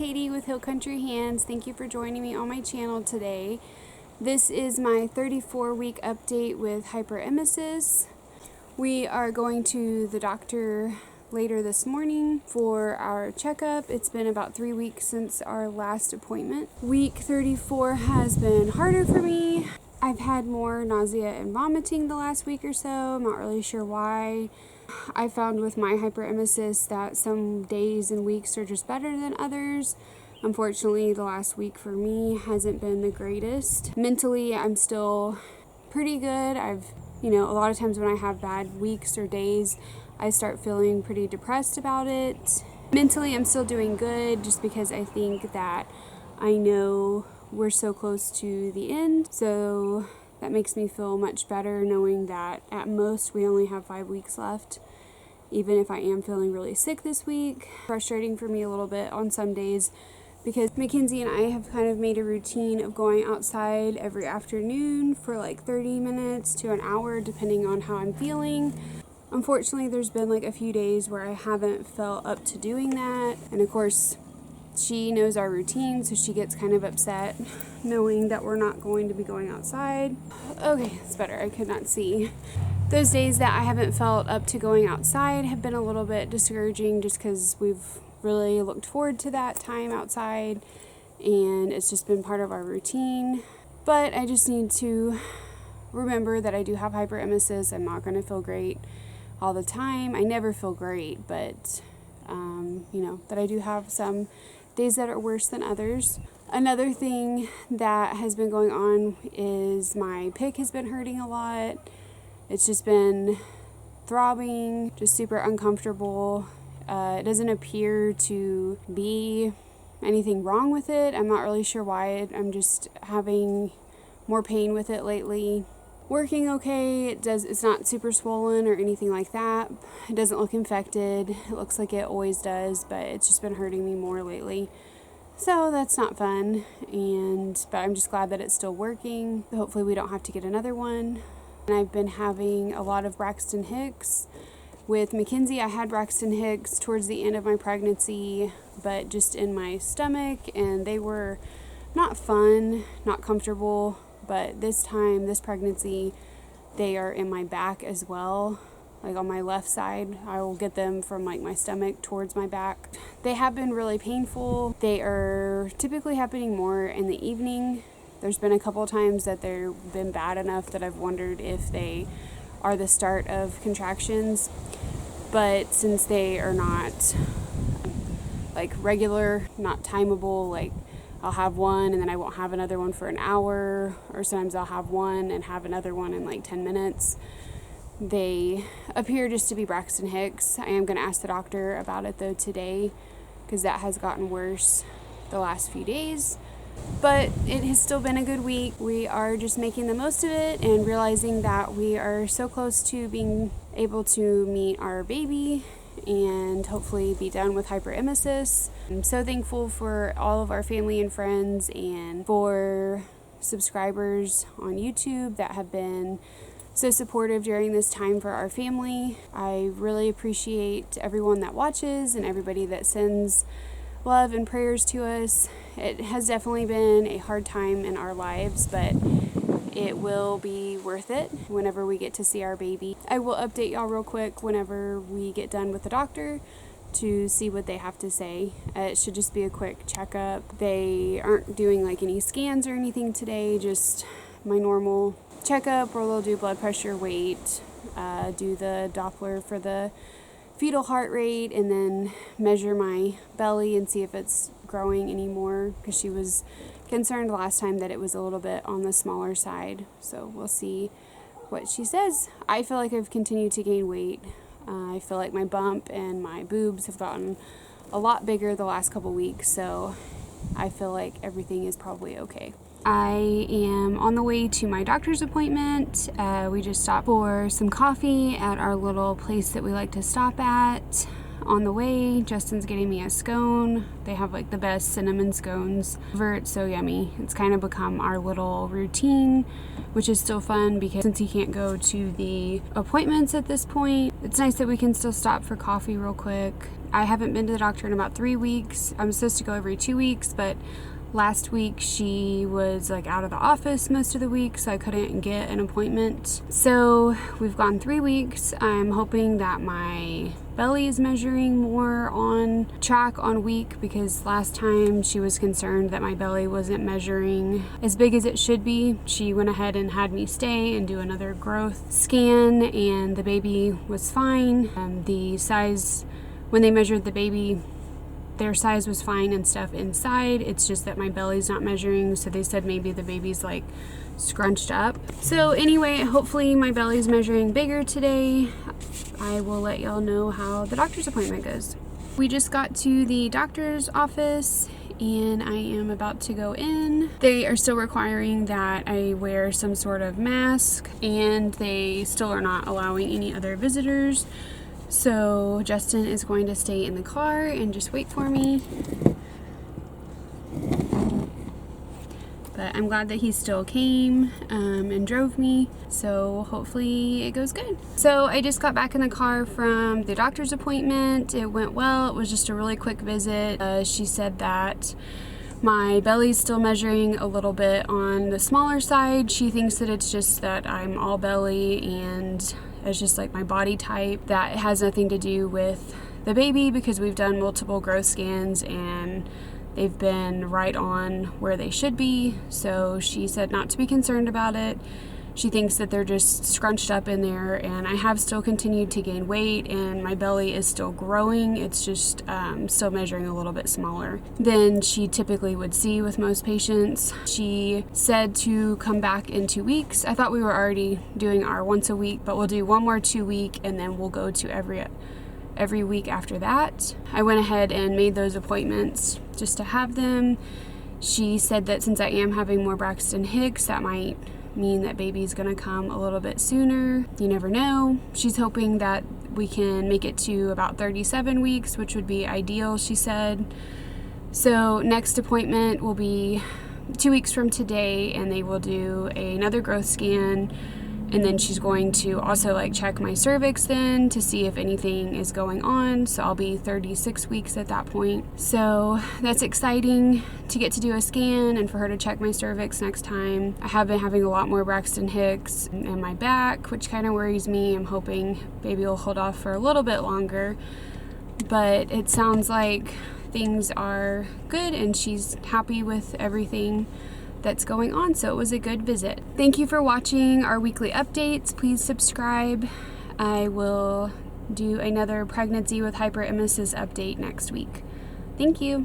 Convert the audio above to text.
Katie with Hill Country Hands. Thank you for joining me on my channel today. This is my 34-week update with hyperemesis. We are going to the doctor later this morning for our checkup. It's been about 3 weeks since our last appointment. Week 34 has been harder for me. I've had more nausea and vomiting the last week or so. I'm not really sure why. I found with my hyperemesis that some days and weeks are just better than others. Unfortunately, the last week for me hasn't been the greatest. Mentally, I'm still pretty good. A lot of times when I have bad weeks or days, I start feeling pretty depressed about it. Mentally, I'm still doing good just because I think that I know we're so close to the end. So that makes me feel much better knowing that at most we only have 5 weeks left, even if I am feeling really sick this week. Frustrating for me a little bit on some days because Mackenzie and I have kind of made a routine of going outside every afternoon for like 30 minutes to an hour depending on how I'm feeling. Unfortunately, there's been like a few days where I haven't felt up to doing that, and of course she knows our routine, so she gets kind of upset knowing that we're not going to be going outside. Okay, it's better. I could not see. Those days that I haven't felt up to going outside have been a little bit discouraging just because we've really looked forward to that time outside and it's just been part of our routine. But I just need to remember that I do have hyperemesis. I'm not going to feel great all the time. I never feel great, but that I do have some days that are worse than others. Another thing that has been going on is my Picc has been hurting a lot. It's just been throbbing, just super uncomfortable. It doesn't appear to be anything wrong with it. I'm not really sure why. I'm just having more pain with it lately. Working okay. It's not super swollen or anything like that. It doesn't look infected. It looks like it always does, but it's just been hurting me more lately. So that's not fun. But I'm just glad that it's still working. Hopefully we don't have to get another one. And I've been having a lot of Braxton Hicks. With Mackenzie, I had Braxton Hicks towards the end of my pregnancy, but just in my stomach, and they were not fun, not comfortable. But this time, this pregnancy, they are in my back as well, like on my left side. I will get them from like my stomach towards my back. They have been really painful. They are typically happening more in the evening. There's been a couple times that they've been bad enough that I've wondered if they are the start of contractions. But since they are not like regular, not timeable, like I'll have one and then I won't have another one for an hour, or sometimes I'll have one and have another one in like 10 minutes. They appear just to be Braxton Hicks. I am going to ask the doctor about it though today because that has gotten worse the last few days. But it has still been a good week. We are just making the most of it and realizing that we are so close to being able to meet our baby and hopefully be done with hyperemesis. I'm so thankful for all of our family and friends and for subscribers on YouTube that have been so supportive during this time for our family. I really appreciate everyone that watches and everybody that sends love and prayers to us. It has definitely been a hard time in our lives, but it will be worth it whenever we get to see our baby. I will update y'all real quick whenever we get done with the doctor to see what they have to say. It should just be a quick checkup. They aren't doing like any scans or anything today, just my normal checkup where they'll do blood pressure, weight, do the Doppler for the fetal heart rate, and then measure my belly and see if it's growing anymore because she was concerned last time that it was a little bit on the smaller side. So we'll see what she says. I feel like I've continued to gain weight. I feel like my bump and my boobs have gotten a lot bigger the last couple weeks, so I feel like everything is probably okay. I am on the way to my doctor's appointment. We just stopped for some coffee at our little place that we like to stop at. on the way. Justin's getting me a scone. They have like the best cinnamon scones ever. It's so yummy. It's kind of become our little routine, which is still fun because since he can't go to the appointments at this point, it's nice that we can still stop for coffee real quick. I haven't been to the doctor in about 3 weeks. I'm supposed to go every 2 weeks, but last week she was like out of the office most of the week, so I couldn't get an appointment. So we've gone 3 weeks. I'm hoping that my belly is measuring more on track on week, because last time she was concerned that my belly wasn't measuring as big as it should be. She went ahead and had me stay and do another growth scan, and the baby was fine. The size, when they measured the baby, their size was fine and stuff inside. It's just that my belly's not measuring, so they said maybe the baby's like scrunched up. So anyway, hopefully my belly's measuring bigger today. I will let y'all know how the doctor's appointment goes. We just got to the doctor's office and I am about to go in. They are still requiring that I wear some sort of mask, and they still are not allowing any other visitors. So Justin is going to stay in the car and just wait for me. But I'm glad that he still came and drove me, so hopefully it goes good. So I just got back in the car from the doctor's appointment. It went well. It was just a really quick visit. She said that my belly's still measuring a little bit on the smaller side. She thinks that it's just that I'm all belly and it's just like my body type, that it has nothing to do with the baby, because we've done multiple growth scans and they've been right on where they should be. So she said not to be concerned about it. She thinks that they're just scrunched up in there, and I have still continued to gain weight and my belly is still growing. It's just still measuring a little bit smaller than she typically would see with most patients. She said to come back in 2 weeks. I thought we were already doing our once a week, but we'll do one more 2 week and then we'll go to every week after that. I went ahead and made those appointments just to have them. She said that since I am having more Braxton Hicks, that might mean that baby's gonna come a little bit sooner. You never know. She's hoping that we can make it to about 37 weeks, which would be ideal, she said. So next appointment will be 2 weeks from today, and they will do another growth scan, and then she's going to also like check my cervix then to see if anything is going on. So I'll be 36 weeks at that point. So that's exciting to get to do a scan and for her to check my cervix next time. I have been having a lot more Braxton Hicks in my back, which kind of worries me. I'm hoping baby will hold off for a little bit longer, but it sounds like things are good and she's happy with everything that's going on, so it was a good visit. Thank you for watching our weekly updates. Please subscribe. I will do another pregnancy with hyperemesis update next week. Thank you.